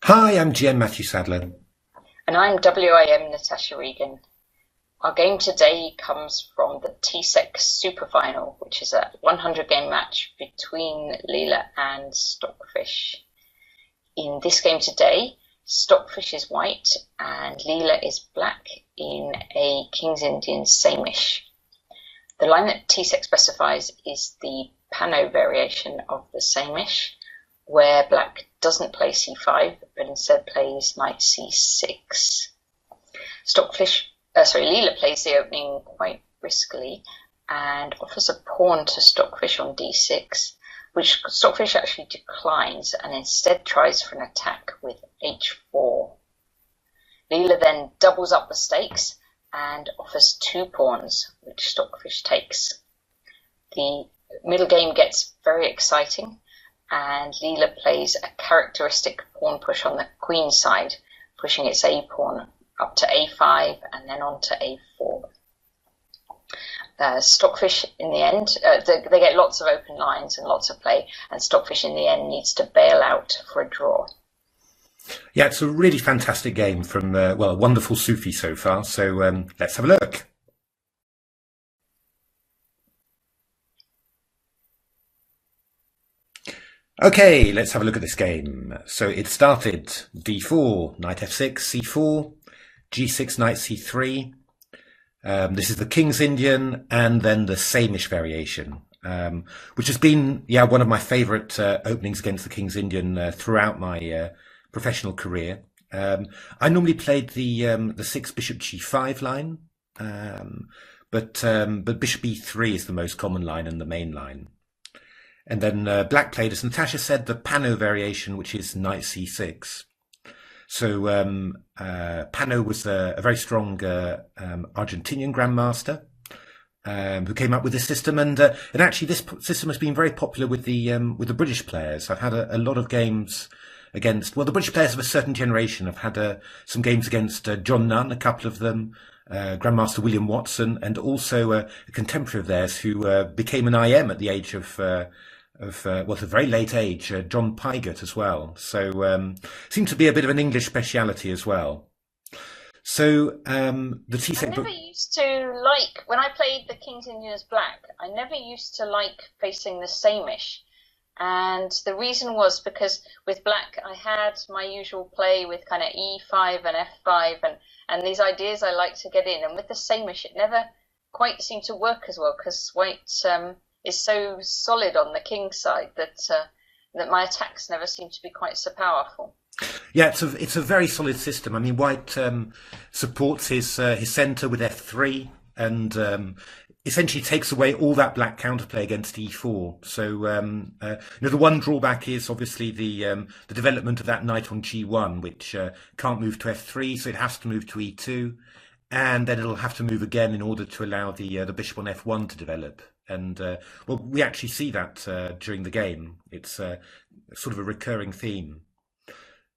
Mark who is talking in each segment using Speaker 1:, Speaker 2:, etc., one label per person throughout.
Speaker 1: Hi, I'm GM Matthew Sadler.
Speaker 2: And I'm WIM Natasha Regan. Our game today comes from the TCEC Superfinal, which is a 100 game match between Leela and Stockfish. In this game today, Stockfish is white and Leela is black in a King's Indian Samisch. The line that TCEC specifies is the Pano variation of the Samisch, where black doesn't play c5, but instead plays knight c6. Leela plays the opening quite briskly and offers a pawn to Stockfish on d6, which Stockfish actually declines and instead tries for an attack with h4. Leela then doubles up the stakes and offers two pawns, which Stockfish takes. The middle game gets very exciting, and Leela plays a characteristic pawn push on the queen side, pushing its a-pawn up to a5 and then on to a4. Stockfish, in the end, they get lots of open lines and lots of play, and Stockfish in the end needs to bail out for a draw.
Speaker 1: Yeah, it's a really fantastic game from, a wonderful Sufi so far, so let's have a look. Okay, let's have a look at this game. So it started d4, knight f6, c4, g6, knight c3. This is the King's Indian and then the Samisch variation, which has been, one of my favourite openings against the King's Indian throughout my professional career. I normally played the 6 bishop g5 line, but bishop e3 is the most common line and the main line. And then black played, as Natasha said, the Pano variation, which is knight c6. So Pano was a very strong Argentinian grandmaster who came up with this system, and actually this system has been very popular with the British players. I've had a lot of games against, the British players of a certain generation. I've had some games against John Nunn, a couple of them, Grandmaster William Watson, and also a contemporary of theirs who became an IM at the age of at a very late age, John Pygott as well. So seems to be a bit of an English speciality as well. So the TCEC
Speaker 2: I never used to like, when I played the King's Indian as black, I never used to like facing the Samish. And the reason was because with black, I had my usual play with kind of e5 and f5 and these ideas I like to get in. And with the Samish, it never quite seemed to work as well because white is so solid on the king side that my attacks never seem to be quite so powerful.
Speaker 1: Yeah, it's a very solid system. I mean, white supports his centre with f3 and essentially takes away all that black counterplay against e4. So the one drawback is obviously the development of that knight on g1, which can't move to f3, so it has to move to e2, and then it'll have to move again in order to allow the bishop on f1 to develop. And we actually see that during the game. It's sort of a recurring theme.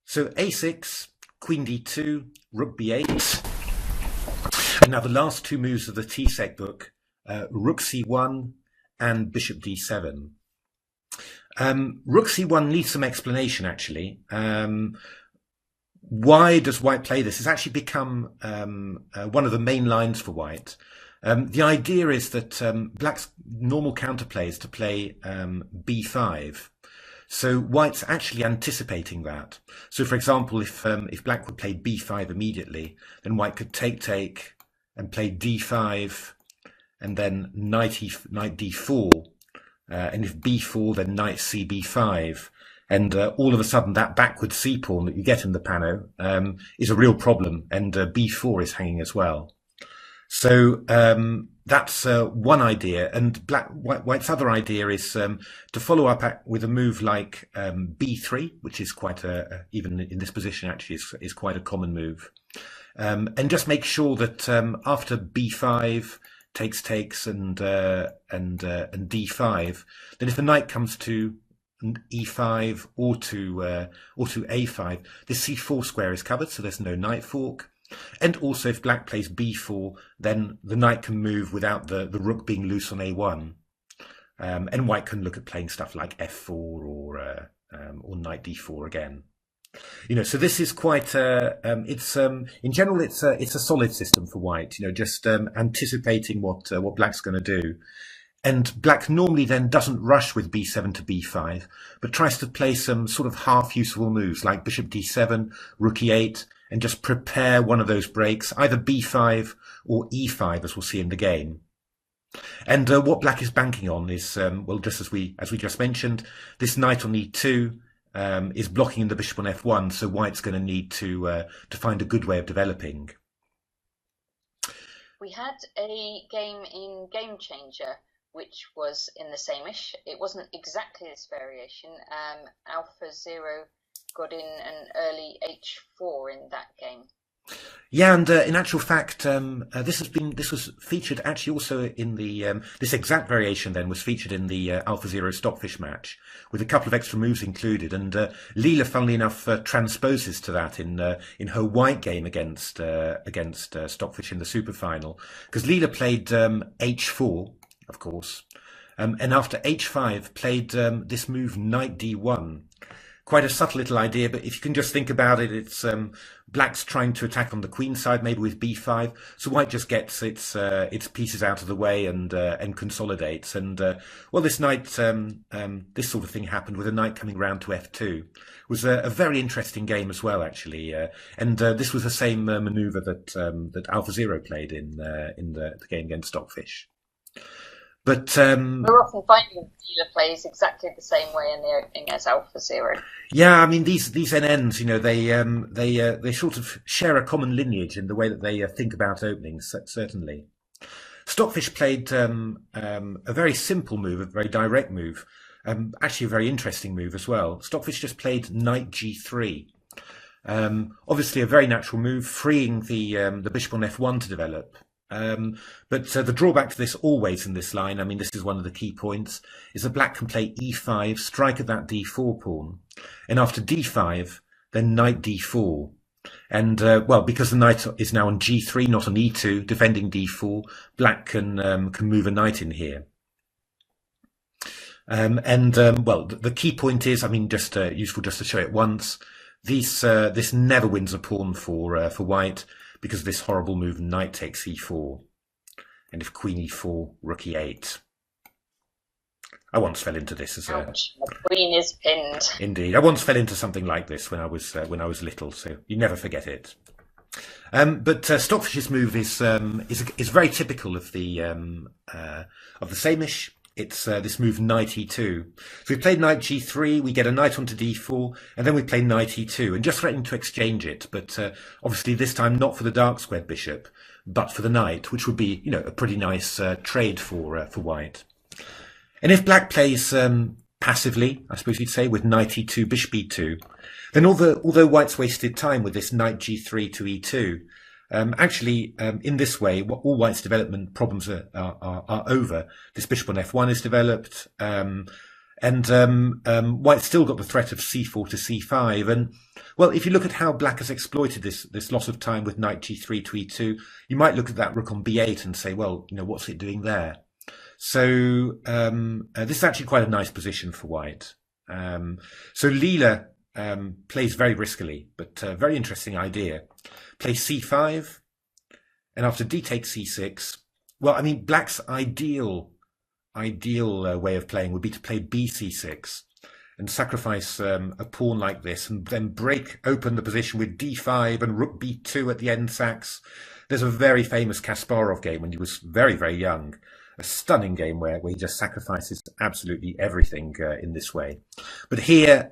Speaker 1: So a6, queen d2, rook b8. And now the last two moves of the TCEC book, rook c1 and bishop d7. Rook c1 needs some explanation, actually. Why does white play this? It's actually become one of the main lines for white. The idea is that black's normal counterplay is to play b5. So white's actually anticipating that. So, for example, if black would play b5 immediately, then white could take and play d5, and then knight d4, and if b4, then knight cb5. And all of a sudden, that backward c-pawn that you get in the Pano is a real problem, and b4 is hanging as well. So that's one idea, and white's other idea is to follow up with a move like b3, which is quite even in this position actually is quite a common move, and just make sure that after b5 takes and d5, then if the knight comes to e5 or to a5, this c4 square is covered, so there's no knight fork. And also, if black plays b4, then the knight can move without the rook being loose on a1. And white can look at playing stuff like f4 or knight d4 again. So this is quite it's in general it's a solid system for white. Just anticipating what black's going to do. And black normally then doesn't rush with b7 to b5, but tries to play some sort of half useful moves like bishop d7, rook e8, and just prepare one of those breaks, either b5 or e5, as we'll see in the game. And what black is banking on is, well, just as we just mentioned, this knight on e2 is blocking the bishop on f1, so white's going to need to find a good way of developing.
Speaker 2: We had a game in Game Changer, which was in the Samisch. It wasn't exactly this variation. AlphaZero got in an early h4 in that game.
Speaker 1: Yeah, and in actual fact, this was featured actually also in the this exact variation. Then was featured in the AlphaZero Stockfish match with a couple of extra moves included. And Leela, funnily enough, transposes to that in her white game against Stockfish in the Superfinal, because Leela played h4. Of course, and after h5 played this move knight d1. Quite a subtle little idea, but if you can just think about it, it's black's trying to attack on the queen side, maybe with b5. So white just gets its pieces out of the way and consolidates. And well, this knight, this sort of thing happened with a knight coming round to f2. It was a very interesting game as well, actually. And this was the same maneuver that AlphaZero played in the game against Stockfish. But
Speaker 2: we're often finding Leela plays exactly the same way in the opening as AlphaZero.
Speaker 1: Yeah, I mean these NNs, they sort of share a common lineage in the way that they think about openings. Certainly, Stockfish played a very simple move, a very direct move, actually a very interesting move as well. Stockfish just played knight g3. Obviously, a very natural move, freeing the bishop on f1 to develop. But the drawback to this always in this line, I mean, this is one of the key points, is that black can play e5, strike at that d4 pawn, and after d5, then knight d4. And, well, because the knight is now on g3, not on e2, defending d4, black can move a knight in here. Well, the key point is, I mean, just useful just to show it once, this never wins a pawn for white, because of this horrible move, knight takes e4, and if queen e4, rook e8. I once fell into this as
Speaker 2: Ouch, the queen is pinned.
Speaker 1: Indeed, I once fell into something like this when I was little, so you never forget it. But Stockfish's move is very typical of the Samisch. It's this move knight e2. So we played knight g3, we get a knight onto d4, and then we play knight e2, and just threatening to exchange it, but obviously this time not for the dark squared bishop, but for the knight, which would be, a pretty nice trade for white. And if black plays passively, I suppose you'd say, with knight e2, bishop e2, then although white's wasted time with this knight g3 to e2, actually, in this way, all white's development problems are over. This bishop on f1 is developed, and white's still got the threat of c4 to c5. And, well, if you look at how black has exploited this loss of time with knight g3 to e2, you might look at that rook on b8 and say, well, what's it doing there? So this is actually quite a nice position for white. So Leela plays very riskily, but very interesting idea. Play c5, and after d takes c6, well, I mean, black's ideal way of playing would be to play bc6 and sacrifice a pawn like this, and then break open the position with d5 and rook b2 at the end sacks. There's a very famous Kasparov game when he was very, very young. A stunning game where he just sacrifices absolutely everything in this way. But here,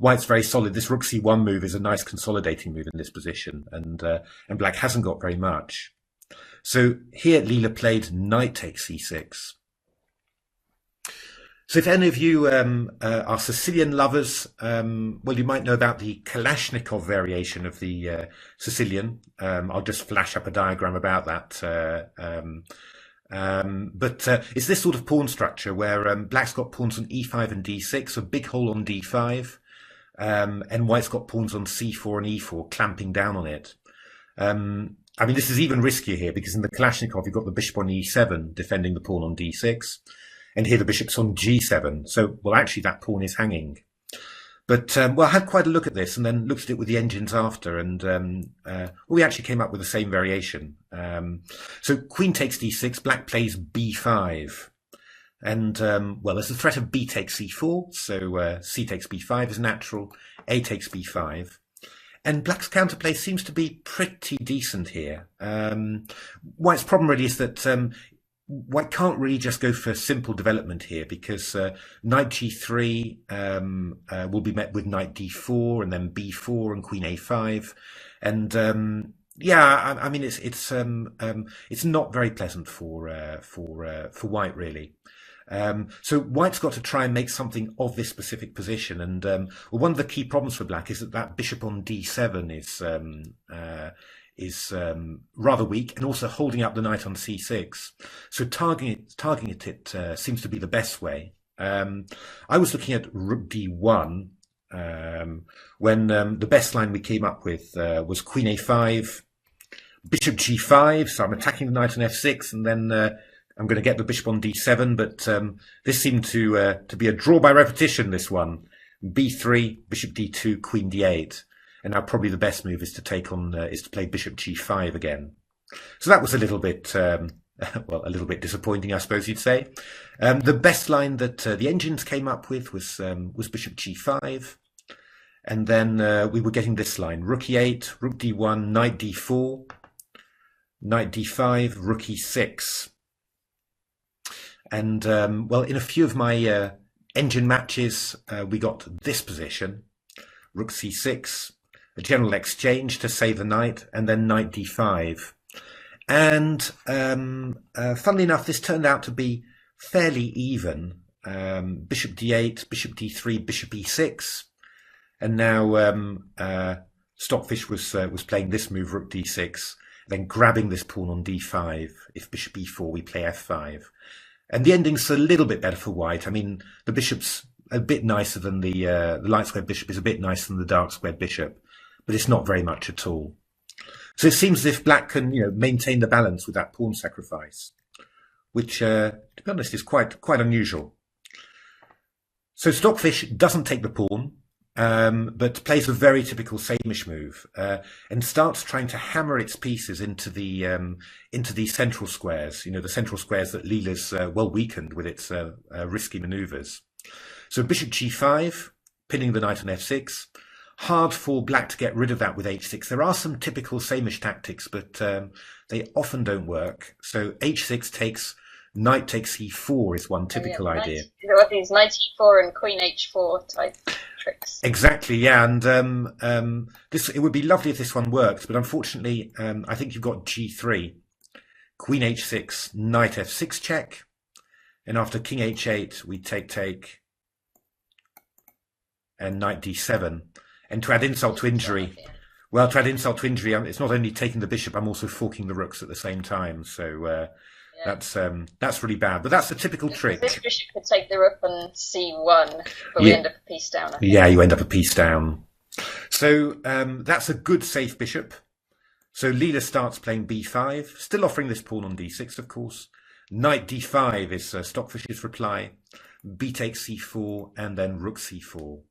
Speaker 1: white's very solid. This rook c1 move is a nice consolidating move in this position, and black hasn't got very much. So here, Leela played knight takes c6. So if any of you are Sicilian lovers, well, you might know about the Kalashnikov variation of the Sicilian. I'll just flash up a diagram about that. But it's this sort of pawn structure where black's got pawns on e5 and d6, a big hole on d5, and white's got pawns on c4 and e4, clamping down on it. I mean, this is even riskier here because in the Kalashnikov you've got the bishop on e7 defending the pawn on d6, and here the bishop's on g7. So, well, actually that pawn is hanging. But well, I had quite a look at this and then looked at it with the engines after, and well, we actually came up with the same variation. So queen takes d6, black plays b5. And, well, there's the threat of b takes c4, so c takes b5 is natural, a takes b5. And black's counterplay seems to be pretty decent here. White's problem really is that White can't really just go for simple development here, because knight g3 will be met with knight d4 and then b4 and queen a5. And yeah, I mean it's not very pleasant for White really. So White's got to try and make something of this specific position, and well, one of the key problems for Black is that bishop on d7 is rather weak, and also holding up the knight on c6. So targeting it seems to be the best way. I was looking at rook d1 when the best line we came up with was queen a5, bishop g5. So I'm attacking the knight on f6, and then I'm going to get the bishop on d7, but this seemed to be a draw by repetition, this one. b3, bishop d2, queen d8. And now probably the best move is to play bishop g5 again. So that was a little bit, well, a little bit disappointing, I suppose you'd say. The best line that the engines came up with was bishop g5. And then we were getting this line, rook e8, rook d1, knight d4, knight d5, rook e6. And, well, in a few of my engine matches, we got this position, rook c6, a general exchange to save the knight, and then knight d5. And funnily enough, this turned out to be fairly even. Bishop d8, bishop d3, bishop e6. And now Stockfish was playing this move, rook d6, then grabbing this pawn on d5. If bishop e4, we play f5. And the ending's a little bit better for White. I mean, the bishop's a bit nicer than the light squared bishop is a bit nicer than the dark squared bishop, but it's not very much at all. So it seems as if Black can, maintain the balance with that pawn sacrifice, which, to be honest, is quite unusual. So Stockfish doesn't take the pawn, but plays a very typical Samisch move, and starts trying to hammer its pieces into these central squares. The central squares that Leela's well weakened with its risky manoeuvres. So bishop g5, pinning the knight on f6. Hard for Black to get rid of that with h6. There are some typical Samisch tactics, but they often don't work. So h6 takes, knight takes e4 is one typical idea.
Speaker 2: There are these knight e4 and queen h4 type tricks.
Speaker 1: Exactly, yeah, and it would be lovely if this one worked, but unfortunately, I think you've got g3, queen h6, knight f6 check, and after king h8, we take, and knight d7. And to add insult to injury, it's not only taking the bishop, I'm also forking the rooks at the same time. So that's really bad. But that's the typical trick.
Speaker 2: This bishop could take the rook on c1, but we end up a piece down.
Speaker 1: Yeah, you end up a piece down. So that's a good safe bishop. So Leela starts playing b5, still offering this pawn on d6, of course. Knight d5 is Stockfish's reply. B takes c4, and then rook c4.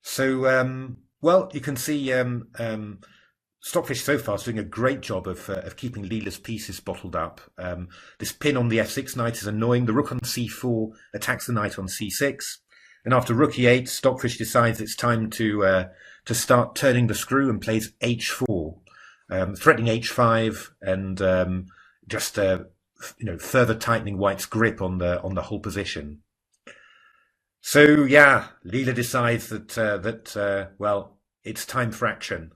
Speaker 1: So, well, you can see Stockfish so far is doing a great job of keeping Leela's pieces bottled up. This pin on the f6 knight is annoying. The rook on c4 attacks the knight on c6. And after rook e8, Stockfish decides it's time to start turning the screw and plays h4, threatening h5 and just further tightening White's grip on the whole position. So yeah, Leela decides that well, it's time for action,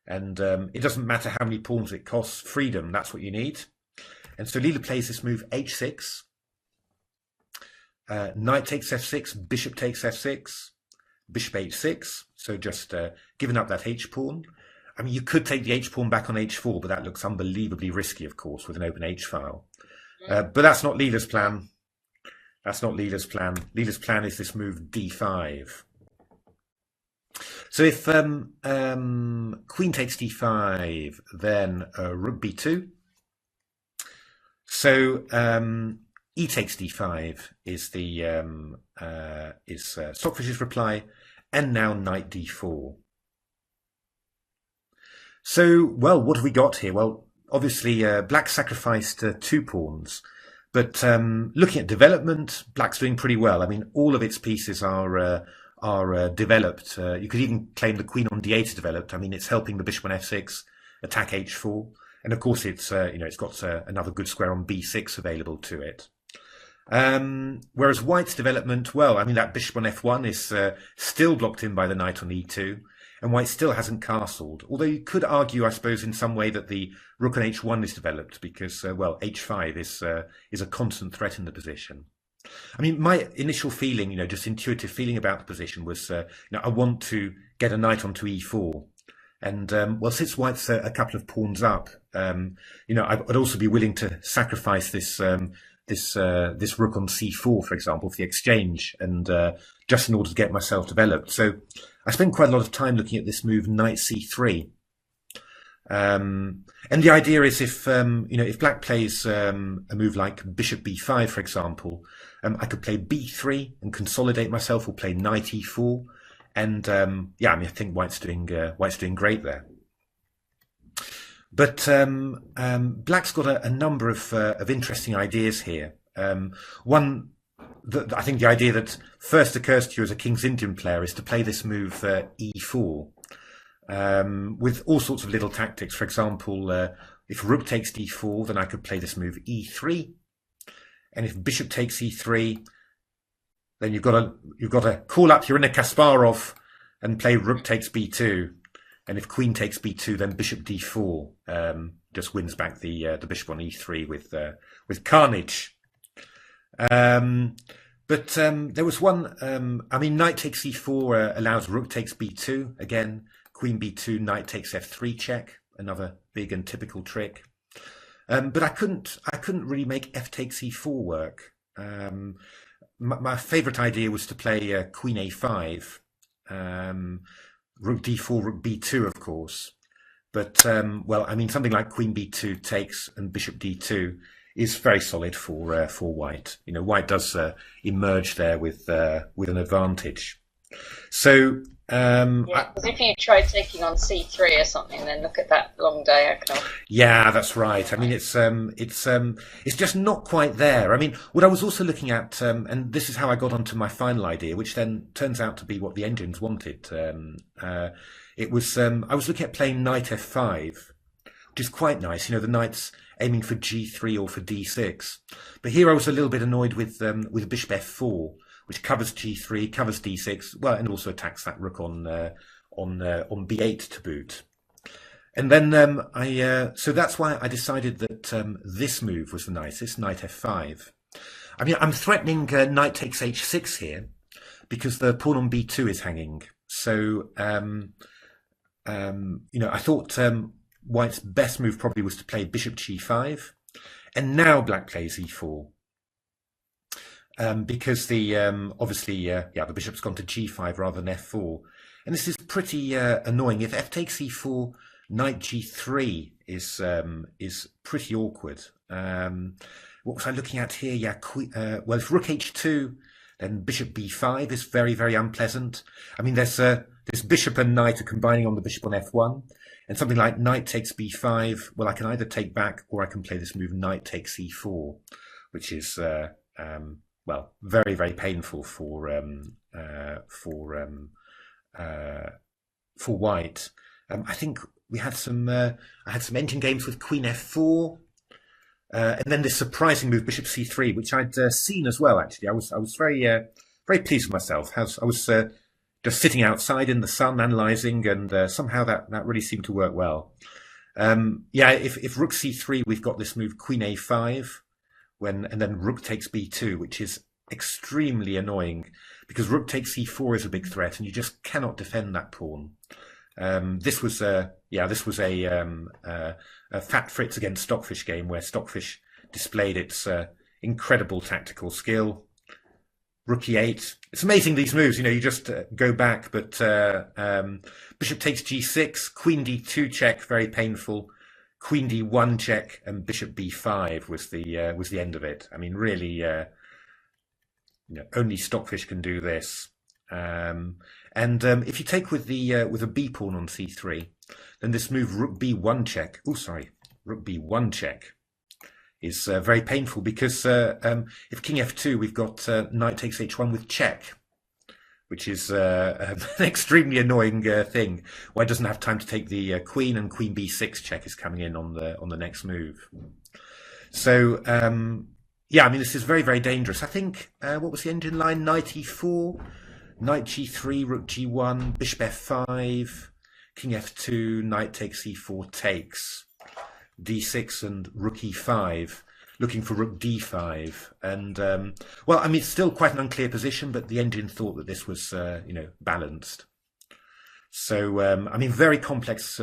Speaker 1: and it doesn't matter how many pawns it costs. Freedom, that's what you need. And so Leela plays this move h6. Knight takes f6, bishop takes f6, bishop h6. So just giving up that h pawn. I mean, you could take the h pawn back on h4, but that looks unbelievably risky, of course, with an open h file. But that's not Leela's plan. That's not Leela's plan. Leela's plan is this move d5. So if queen takes d5, then rook b2. So E takes d5 is the Stockfish's reply, and now knight d4. So, well, what have we got here? Well, obviously, black sacrificed 2 pawns, but looking at development, black's doing pretty well. I mean, all of its pieces are developed. You could even claim the queen on d8 is developed. I mean, it's helping the bishop on f6, attack h4, and of course, it's it's got another good square on b6 available to it. Whereas white's development, well, I mean, that bishop on f1 is still blocked in by the knight on e2, and white still hasn't castled. Although you could argue, I suppose, in some way that the rook on h1 is developed because, well, h5 is a constant threat in the position. I mean, my initial feeling, just intuitive feeling about the position was, I want to get a knight onto e4. And, well, since white's a couple of pawns up, I'd also be willing to sacrifice this rook on c4, for example, for the exchange, and just in order to get myself developed. So I spent quite a lot of time looking at this move, knight c3. And the idea is if black plays a move like bishop b5, for example, I could play b3 and consolidate myself, or play knight e4. And I think white's doing great there. But black's got a number of interesting ideas here. One, I think the idea that first occurs to you as a King's Indian player is to play this move e4 with all sorts of little tactics. For example, if rook takes d4, then I could play this move e3, and if bishop takes e3, then you've got to call up your inner Kasparov and play rook takes b2. And if queen takes b2, then bishop d4 just wins back the bishop on e3 with carnage. But there was one. Knight takes e4 allows rook takes b2 again. Queen b2, knight takes f3 check. Another big and typical trick. But I couldn't really make f takes e4 work. My favourite idea was to play queen a5. Rook d4, rook b2, of course. But, something like queen b2 takes and bishop d2 is very solid for white. White does emerge there with an advantage. So,
Speaker 2: because if you try taking on c3 or something, then look at that long diagonal.
Speaker 1: Yeah, that's right. I mean, it's just not quite there. I mean, what I was also looking at, and this is how I got onto my final idea, which then turns out to be what the engines wanted. I was looking at playing knight f5, which is quite nice. The knight's aiming for g3 or for d6. But here I was a little bit annoyed with bishop f4, which covers g3, covers d6, well, and also attacks that rook on b8 to boot. And then so that's why I decided that this move was the nicest, knight f5. I mean, I'm threatening knight takes h6 here because the pawn on b2 is hanging. So I thought white's best move probably was to play bishop g5, and now black plays e4. Because the bishop's gone to g5 rather than f4, and this is pretty annoying. If f takes e4, knight g3 is pretty awkward. What was I looking at here? Yeah, if rook h2, then bishop b5 is very, very unpleasant. I mean, there's this bishop and knight are combining on the bishop on f1, and something like knight takes b5. Well, I can either take back or I can play this move knight takes e4, which is very, very painful for white. I think we had I had some engine games with queen f4, and then this surprising move bishop c3, which I'd seen as well. Actually, I was very very pleased with myself. I was just sitting outside in the sun, analysing, and somehow that really seemed to work well. If rook c3, we've got this move queen a5. And then rook takes b2, which is extremely annoying because rook takes c4 is a big threat, and you just cannot defend that pawn. This was a Fat Fritz against Stockfish game where Stockfish displayed its incredible tactical skill. Rook e8. It's amazing, these moves. You just go back, but bishop takes g6, queen d2 check, very painful. queen d1 check, and bishop b5 was the end of it. I mean, really, only Stockfish can do this. If you take with a b pawn on c3, then this move rook b1 check. Oh, sorry, rook b1 check is very painful, because if king f2, we've got knight takes h1 with check, which is an extremely annoying thing. White doesn't have time to take the queen, and queen b6 check is coming in on the next move. So yeah, I mean, this is very, very dangerous. I think what was the engine line? Knight e4, knight g3, rook g1, bishop f5, king f2, knight takes e4 takes, d6 and rook e5, looking for rook d5. And well, I mean, it's still quite an unclear position, but the engine thought that this was balanced. So I mean, very complex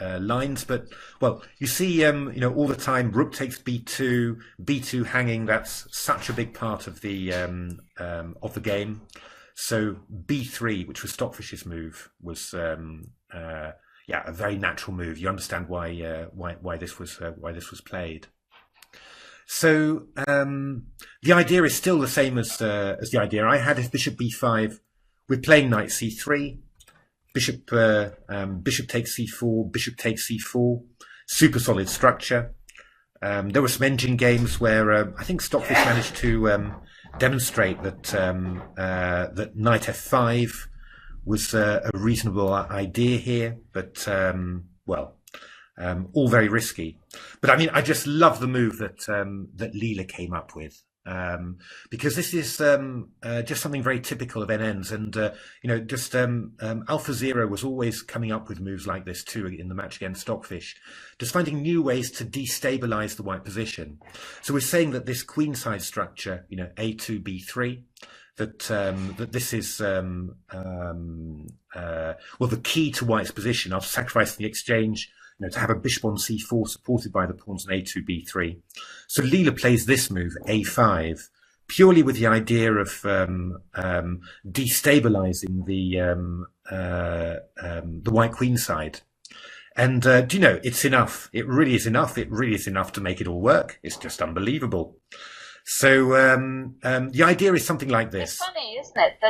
Speaker 1: lines, but well, you see all the time rook takes b2 hanging. That's such a big part of the game. So b3, which was Stockfish's move, was yeah, a very natural move. You understand why this was played. So the idea is still the same as the idea I had. If bishop b5, we're playing knight c3, bishop takes c4, bishop takes c4, super solid structure. There were some engine games where I think Stockfish managed to demonstrate that that knight f5 was a reasonable idea here, but well, all very risky. But I mean, I just love the move that that Leela came up with, because this is just something very typical of NNs, and just AlphaZero was always coming up with moves like this too in the match against Stockfish, just finding new ways to destabilize the white position. So we're saying that this queenside structure, a2 b3, that this is well, the key to white's position after sacrificing the exchange, to have a bishop on c4 supported by the pawns on a2 b3. So Leela plays this move a5 purely with the idea of destabilizing the white queen side. And it's enough. It really is enough. It really is enough to make it all work. It's just unbelievable. So the idea is something like this.
Speaker 2: It's funny, isn't it,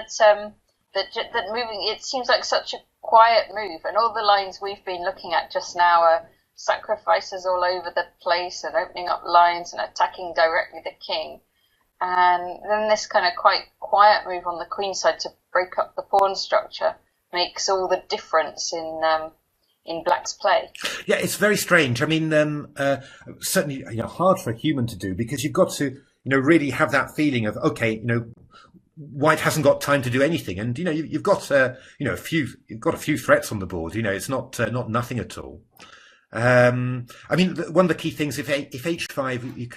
Speaker 2: that moving, it seems like such a quiet move, and all the lines we've been looking at just now are sacrifices all over the place and opening up lines and attacking directly the king. And then this kind of quite quiet move on the queen side to break up the pawn structure makes all the difference in black's play.
Speaker 1: Yeah, it's very strange. I mean, certainly hard for a human to do, because you've got to really have that feeling of, okay, white hasn't got time to do anything, and you've got a few threats on the board. It's not nothing at all. I mean, one of the key things, if h5, you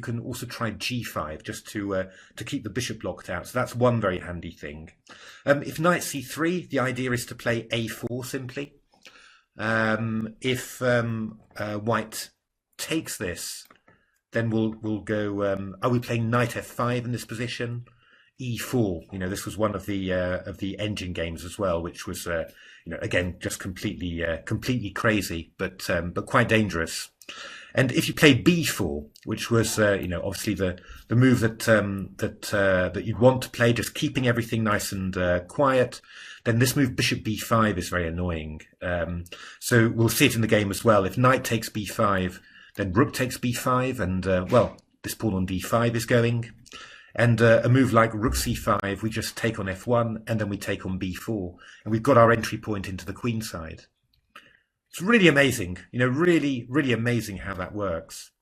Speaker 1: can also try g5 just to keep the bishop blocked out. So that's one very handy thing. If knight c3, the idea is to play a4 simply. If white takes this, then we'll go. Are we playing knight f5 in this position? E4. This was one of the engine games as well, which was again just completely crazy, but quite dangerous. And if you play b4, which was obviously the move that you'd want to play, just keeping everything nice and quiet, then this move bishop b5 is very annoying. So we'll see it in the game as well. If knight takes b5, then rook takes b5, and well, this pawn on d5 is going. And a move like rook c5, we just take on f1, and then we take on b4, and we've got our entry point into the queen side. It's really amazing, really, really amazing how that works.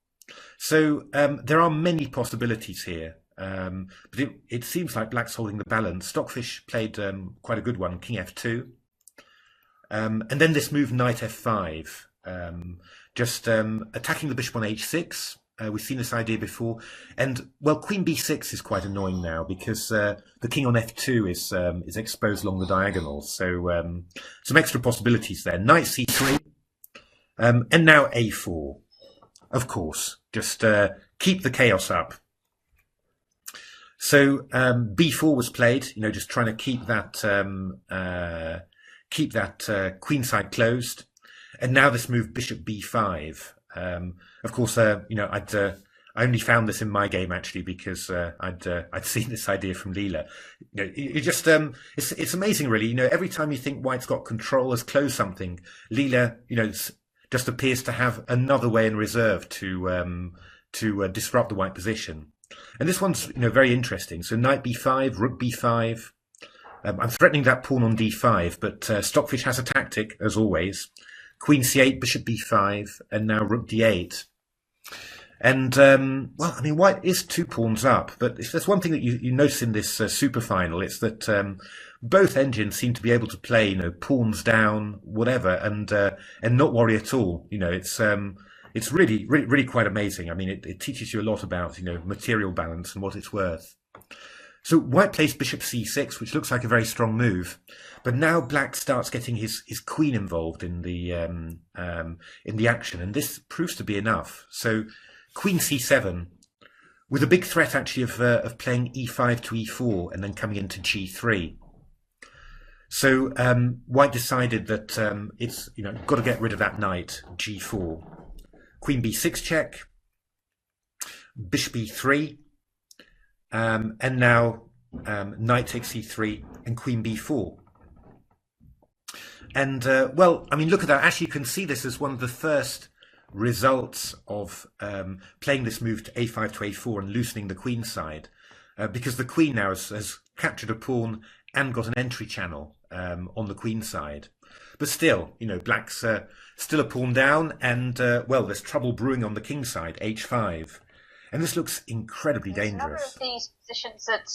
Speaker 1: So there are many possibilities here, but it seems like black's holding the balance. Stockfish played quite a good one, king f2, and then this move knight f5, just attacking the bishop on h6. We've seen this idea before, and well, queen b6 is quite annoying now, because the king on f2 is exposed along the diagonal. So some extra possibilities there. Knight c3, and now a4. Of course, just keep the chaos up. So b4 was played. Just trying to keep that queen side closed. And now this move, bishop b5. Of course, I only found this in my game actually because I'd seen this idea from Leela. You just it's amazing really. Every time you think White's got control, has closed something, Leela just appears to have another way in reserve to disrupt the White position. And this one's very interesting. So knight b5, rook b5. I'm threatening that pawn on d5, but Stockfish has a tactic as always. Queen c8, bishop b5, and now rook d8. And, White is 2 pawns up, but if there's one thing that you notice in this superfinal, it's that both engines seem to be able to play, pawns down, whatever, and not worry at all. It's really, really, really quite amazing. I mean, it teaches you a lot about, material balance and what it's worth. So White plays bishop c6, which looks like a very strong move, but now Black starts getting his queen involved in the action, and this proves to be enough. So Queen c7, with a big threat actually of playing e5 to e4 and then coming into g3. So White decided that it's got to get rid of that knight, g4. Queen b6 check, bishop e3, and now knight takes e3 and queen b4. And look at that. Actually, you can see this as one of the first results of playing this move to a5 to a4 and loosening the queen side, because the queen now has captured a pawn and got an entry channel on the queen side. But still, Black's still a pawn down, and there's trouble brewing on the king side, h5, and this looks incredibly dangerous.
Speaker 2: There's a number of these positions that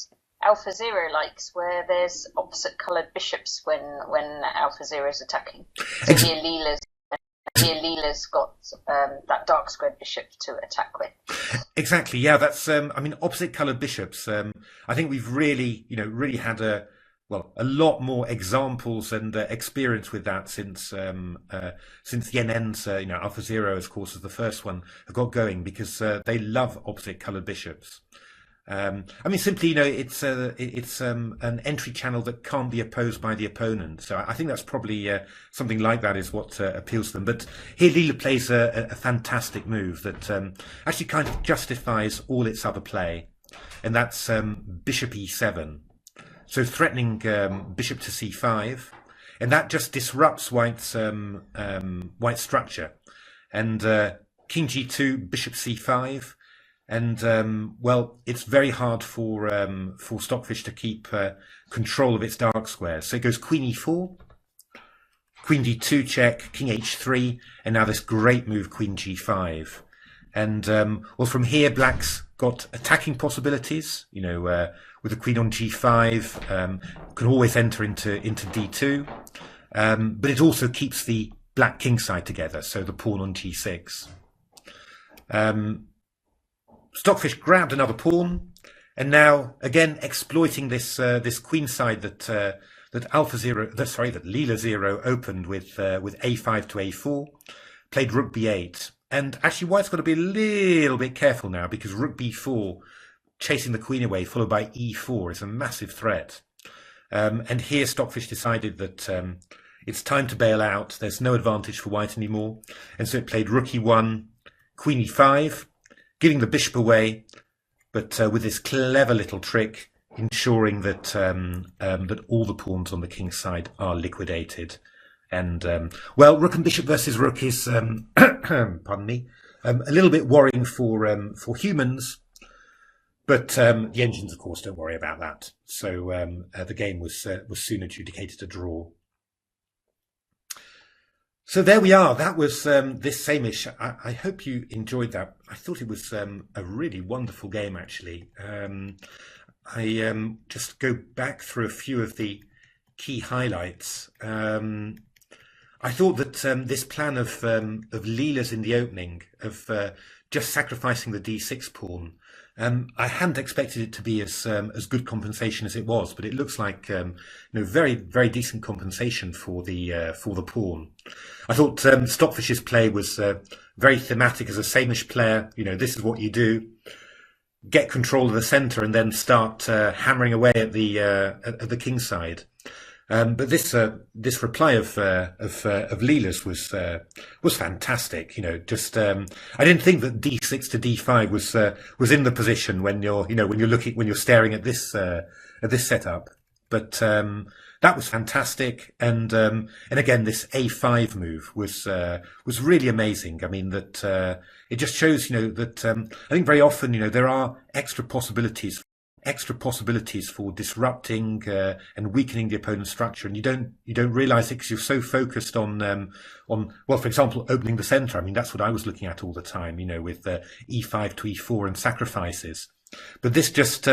Speaker 2: AlphaZero likes, where there's opposite coloured bishops when AlphaZero is attacking. So here Leela's got that dark squared bishop to attack with.
Speaker 1: Exactly, yeah. That's opposite coloured bishops. I think we've really had a lot more examples and experience with that since Yenen's AlphaZero, of course, is the first one have got going, because they love opposite coloured bishops. Simply, it's an entry channel that can't be opposed by the opponent. So I think that's probably something like that is what appeals to them. But here Leela plays a fantastic move that actually kind of justifies all its other play, and that's bishop e7. So threatening bishop to c5, and that just disrupts White's structure. And king g2, bishop c5. And it's very hard for Stockfish to keep control of its dark squares. So it goes queen e4, queen d2 check, king h3, and now this great move queen g5. And from here Black's got attacking possibilities. With the queen on g5, can always enter into d2, but it also keeps the Black king side together. So the pawn on g6. Stockfish grabbed another pawn, and now again exploiting this queen side that Leela Zero opened with a5 to a4, played rook b8, and actually White's got to be a little bit careful now, because rook b4, chasing the queen away, followed by e4, is a massive threat. And here Stockfish decided that it's time to bail out. There's no advantage for White anymore, and so it played rook e1, queen e5. Giving the bishop away, but with this clever little trick, ensuring that that all the pawns on the king's side are liquidated. And rook and bishop versus rook is, pardon me, a little bit worrying for humans, but the engines, of course, don't worry about that. So the game was soon adjudicated a draw. So there we are. That was this Samisch. I hope you enjoyed that. I thought it was a really wonderful game, actually. I just go back through a few of the key highlights. I thought that this plan of Leela's in the opening, of just sacrificing the d6 pawn, I hadn't expected it to be as good compensation as it was, but it looks like very, very decent compensation for the pawn. I thought Stockfish's play was very thematic as a Samisch player. This is what you do: get control of the centre and then start hammering away at the king side. But this reply of Leela's was fantastic. You know, just I didn't think that d6 to d5 was in the position when you're when you're staring at this setup. But that was fantastic, and again this a5 move was really amazing. I mean that it just shows that I think very often there are extra possibilities for disrupting and weakening the opponent's structure, and you don't realize it because you're so focused on well, for example, opening the center. I mean, that's what I was looking at all the time, with e5 to e4 and sacrifices. But this just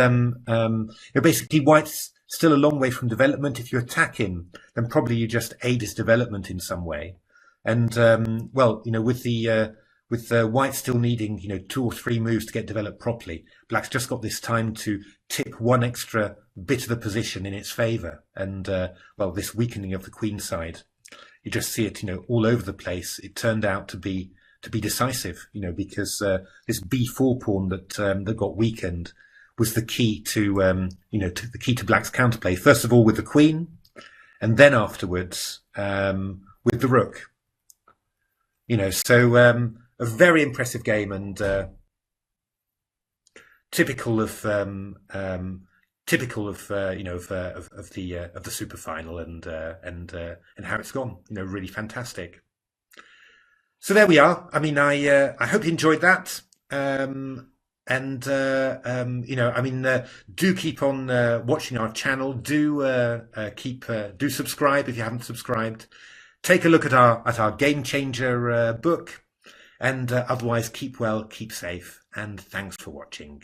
Speaker 1: basically white's still a long way from development. If you attack him, then probably you just aid his development in some way. And well, with white still needing 2 or 3 moves to get developed properly, black's just got this time to tip one extra bit of the position in its favor. And well, this weakening of the queen side, you just see it all over the place. It turned out to be decisive, because this b4 pawn that got weakened was the key to the key to black's counterplay, first of all with the queen, and then afterwards with the rook. So a very impressive game, and typical of the Superfinal and how it's gone. Really fantastic. So there we are. I mean, I hope you enjoyed that. Do keep on watching our channel. Do subscribe if you haven't subscribed. Take a look at our Game Changer book, and otherwise keep well, keep safe, and thanks for watching.